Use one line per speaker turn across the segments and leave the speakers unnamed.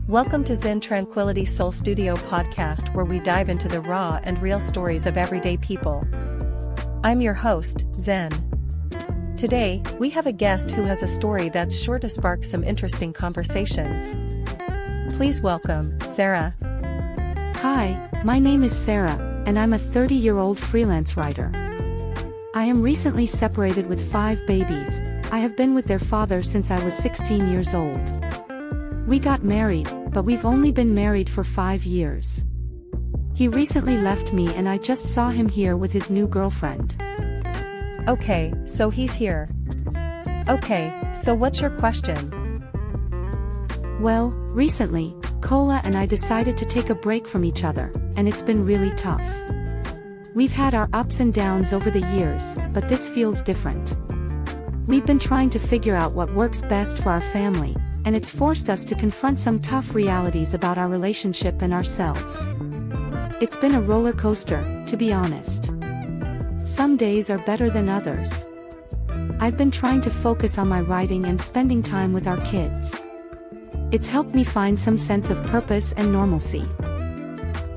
Welcome to Zen Tranquility Soul Studio podcast, where we dive into the raw and real stories of everyday people. I'm your host, Zen. Today, we have a guest who has a story that's sure to spark some interesting conversations. Please welcome, Sarah.
Hi, my name is Sarah, and I'm a 30-year-old freelance writer. I am recently separated with 5 babies. I have been with their father since I was 16 years old. We got married, but we've only been married for 5 years. He recently left me and I just saw him here with his new girlfriend.
Okay, so he's here. Okay, so what's your question?
Well, recently, Cola and I decided to take a break from each other, and it's been really tough. We've had our ups and downs over the years, but this feels different. We've been trying to figure out what works best for our family, and it's forced us to confront some tough realities about our relationship and ourselves. It's been a roller coaster, to be honest. Some days are better than others. I've been trying to focus on my writing and spending time with our kids. It's helped me find some sense of purpose and normalcy.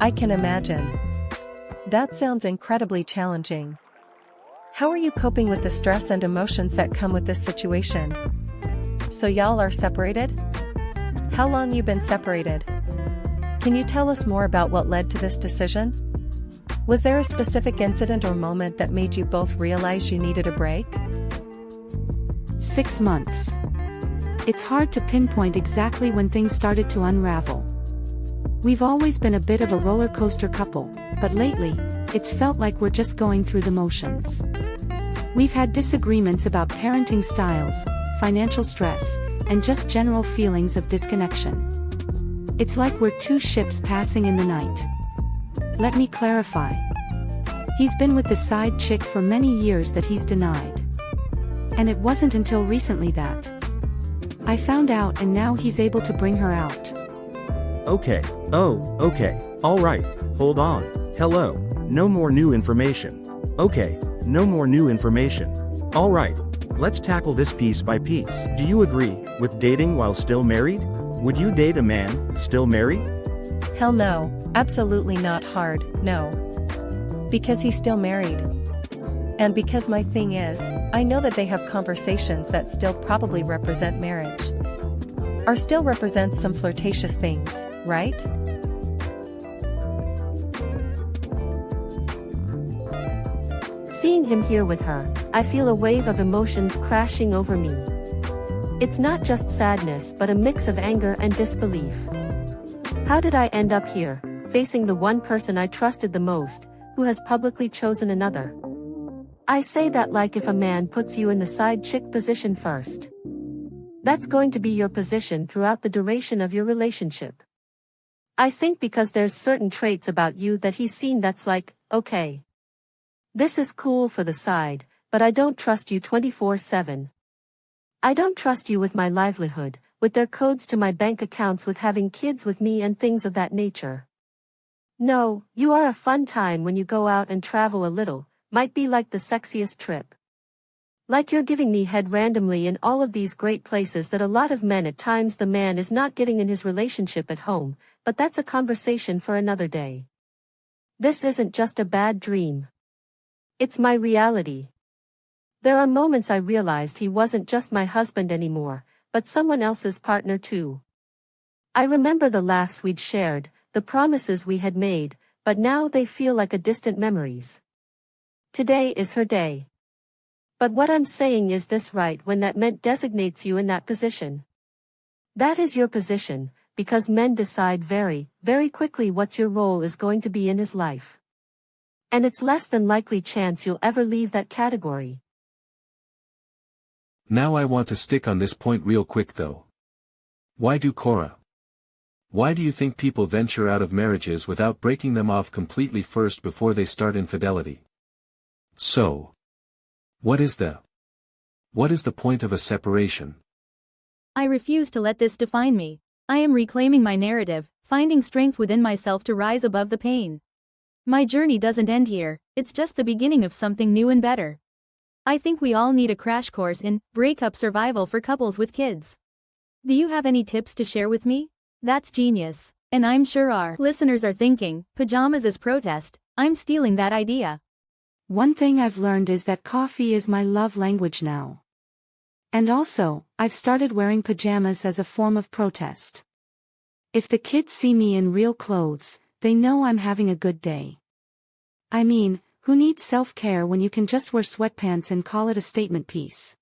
I can imagine. That sounds incredibly challenging. How are you coping with the stress and emotions that come with this situation? So y'all are separated? How long you been separated? Can you tell us more about what led to this decision? Was there a specific incident or moment that made you both realize you needed a break?
6 months. It's hard to pinpoint exactly when things started to unravel. We've always been a bit of a roller coaster couple, but lately, it's felt like we're just going through the motions. We've had disagreements about parenting styles, financial stress, and just general feelings of disconnection. It's like we're 2 ships passing in the night. Let me clarify. He's been with the side chick for many years that he's denied. And it wasn't until recently that I found out, and now he's able to bring her out.
Okay, alright, hold on, hello, no more new information. Okay, no more new information. Alright, let's tackle this piece by piece. Do you agree with dating while still married? Would you date a man still married?
Hell no, absolutely not hard, no. Because he's still married. And because my thing is, I know that they have conversations that still probably represent marriage. Or still represents some flirtatious things, right?
Seeing him here with her, I feel a wave of emotions crashing over me. It's not just sadness but a mix of anger and disbelief. How did I end up here, facing the one person I trusted the most, who has publicly chosen another? I say that like if a man puts you in the side chick position first. That's going to be your position throughout the duration of your relationship. I think because there's certain traits about you that he's seen that's like, okay, this is cool for the side, but I don't trust you 24/7. I don't trust you with my livelihood, with their codes to my bank accounts, with having kids with me and things of that nature. No, you are a fun time when you go out and travel a little, might be like the sexiest trip. Like you're giving me head randomly in all of these great places that a lot of men at times the man is not getting in his relationship at home, but that's a conversation for another day. This isn't just a bad dream. It's my reality. There are moments I realized he wasn't just my husband anymore, but someone else's partner too. I remember the laughs we'd shared, the promises we had made, but now they feel like a distant memories. Today is her day. But what I'm saying is this: right when that meant designates you in that position. That is your position, because men decide very, very quickly what your role is going to be in his life. And it's less than likely chance you'll ever leave that category.
Now I want to stick on this point real quick though. Why do Cora? Why do you think people venture out of marriages without breaking them off completely first before they start infidelity? So, what is the point of a separation?
I refuse to let this define me. I am reclaiming my narrative, finding strength within myself to rise above the pain. My journey doesn't end here, it's just the beginning of something new and better. I think we all need a crash course in breakup survival for couples with kids. Do you have any tips to share with me? That's genius. And I'm sure our listeners are thinking, pajamas as protest, I'm stealing that idea.
One thing I've learned is that coffee is my love language now. And also, I've started wearing pajamas as a form of protest. If the kids see me in real clothes, they know I'm having a good day. I mean, who needs self-care when you can just wear sweatpants and call it a statement piece?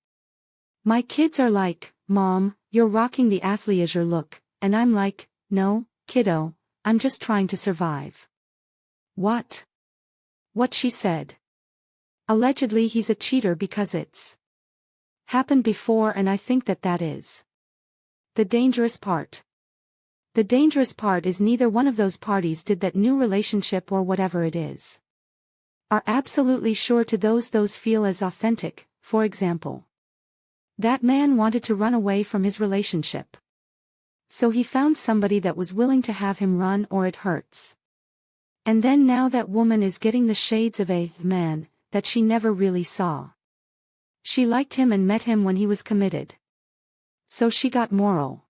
My kids are like, Mom, you're rocking the athleisure look, and I'm like, no, kiddo, I'm just trying to survive. What? What she said. Allegedly he's a cheater because it's happened before, and I think that is the dangerous part. The dangerous part is neither one of those parties did that new relationship or whatever it is. Are absolutely sure to those feel as authentic. For example, that man wanted to run away from his relationship. So he found somebody that was willing to have him run or it hurts. And then now that woman is getting the shades of a man that she never really saw. She liked him and met him when he was committed. So she got moral.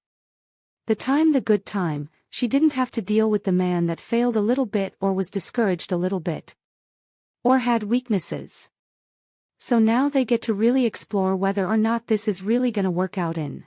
The good time, she didn't have to deal with the man that failed a little bit or was discouraged a little bit. Or had weaknesses. So now they get to really explore whether or not this is really gonna work out in.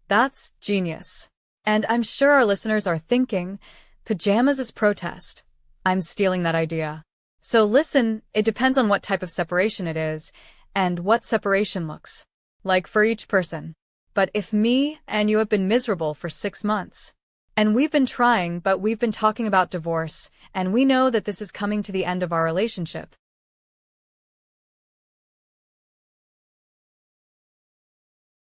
That's genius. And I'm sure our listeners are thinking, pajamas as protest. I'm stealing that idea. So listen, it depends on what type of separation it is, and what separation looks like for each person. But if me and you have been miserable for 6 months, and we've been trying but we've been talking about divorce, and we know that this is coming to the end of our relationship,